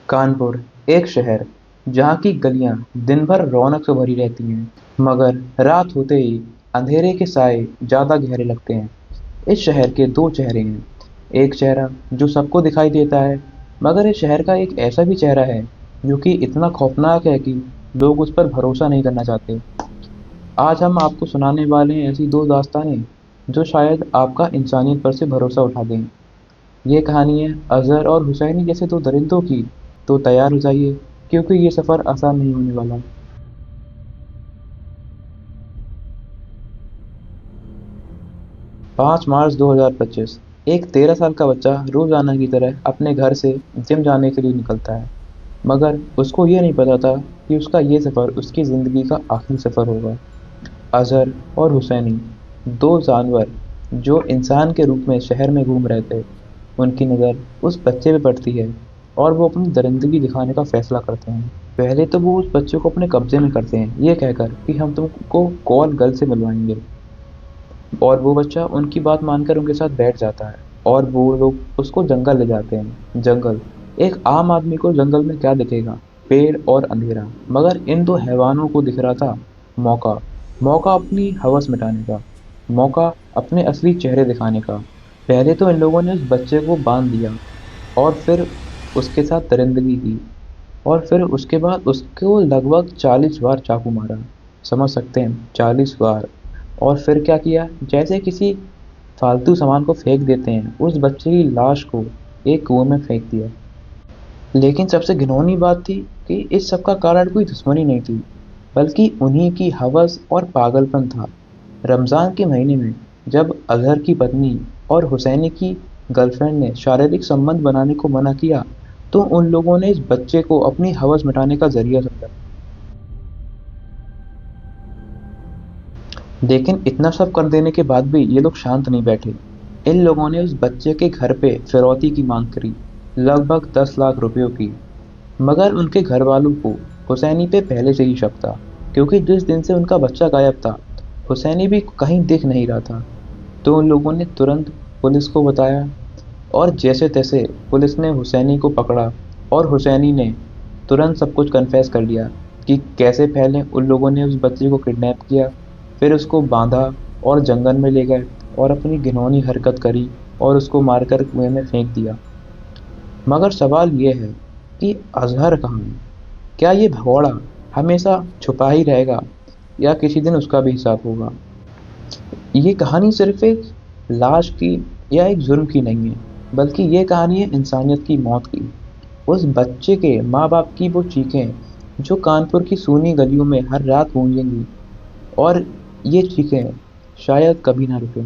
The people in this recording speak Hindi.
कानपुर एक शहर जहाँ की गलियाँ दिन भर रौनक से भरी रहती हैं, मगर रात होते ही अंधेरे के साए ज़्यादा गहरे लगते हैं। इस शहर के दो चेहरे हैं, एक चेहरा जो सबको दिखाई देता है, मगर इस शहर का एक ऐसा भी चेहरा है जो कि इतना खौफनाक है कि लोग उस पर भरोसा नहीं करना चाहते। आज हम आपको सुनाने वाले हैं ऐसी दो दास्तानें जो शायद आपका इंसानियत पर से भरोसा उठा दें। ये कहानी है अज़हर और हुसैनी जैसे दो दरिंदों की। तो तैयार हो जाइए, क्योंकि ये सफ़र आसान नहीं होने वाला। 5 मार्च 2025। एक 13 साल का बच्चा रोज़ाना की तरह अपने घर से जिम जाने के लिए निकलता है, मगर उसको ये नहीं पता था कि उसका ये सफ़र उसकी ज़िंदगी का आखिरी सफ़र होगा। अज़हर और हुसैनी, दो जानवर जो इंसान के रूप में शहर में घूम रहे थे। उनकी नज़र उस बच्चे पे पड़ती है और वो अपनी दरिंदगी दिखाने का फैसला करते हैं। पहले तो वो उस बच्चे को अपने कब्जे में करते हैं, ये कहकर कि हम तुमको कॉल गर्ल से मिलवाएंगे। और वो बच्चा उनकी बात मानकर उनके साथ बैठ जाता है और वो लोग उसको जंगल ले जाते हैं। जंगल, एक आम आदमी को जंगल में क्या दिखेगा? पेड़ और अंधेरा। मगर इन दो हैवानों को दिख रहा था मौका। मौका अपनी हवस मिटाने का, मौका अपने असली चेहरे दिखाने का। पहले तो इन लोगों ने उस बच्चे को बांध दिया और फिर उसके साथ दरिंदगी की, और फिर उसके बाद उसको लगभग 40 बार चाकू मारा। समझ सकते हैं, 40 बार। और फिर क्या किया? जैसे किसी फालतू सामान को फेंक देते हैं, उस बच्चे की लाश को एक कुएं में फेंक दिया। लेकिन सबसे घिनौनी बात थी कि इस सब का कारण कोई दुश्मनी नहीं थी, बल्कि उन्हीं की हवस और पागलपन था। रमज़ान के महीने में जब अजहर की पत्नी और हुसैनी की गर्लफ्रेंड ने शारीरिक संबंध बनाने को मना किया, तो उन लोगों ने इस बच्चे को अपनी हवस मिटाने का जरिया समझा। लेकिन इतना सब कर देने के बाद भी ये लोग शांत नहीं बैठे। इन लोगों ने उस बच्चे के घर पे फिरौती की मांग करी, लगभग 10 लाख रुपयों की। मगर उनके घर वालों को हुसैनी पे पहले से ही शक था, क्योंकि जिस दिन से उनका बच्चा गायब था, हुसैनी भी कहीं दिख नहीं रहा था। तो उन लोगों ने तुरंत पुलिस को बताया, और जैसे तैसे पुलिस ने हुसैनी को पकड़ा। और हुसैनी ने तुरंत सब कुछ कन्फेस कर लिया कि कैसे पहले उन लोगों ने उस बच्चे को किडनैप किया, फिर उसको बांधा और जंगल में ले गए और अपनी घिनौनी हरकत करी और उसको मारकर कुएं में फेंक दिया। मगर सवाल ये है कि अजहर कहाँ है? क्या ये भगोड़ा हमेशा छुपा ही रहेगा, या किसी दिन उसका भी हिसाब होगा? ये कहानी सिर्फ एक लाश की या एक जुर्म की नहीं है, बल्कि ये कहानी है इंसानियत की मौत की। उस बच्चे के माँ बाप की वो चीखें जो कानपुर की सूनी गलियों में हर रात गूंजेंगी, और ये चीखें शायद कभी ना रुकें।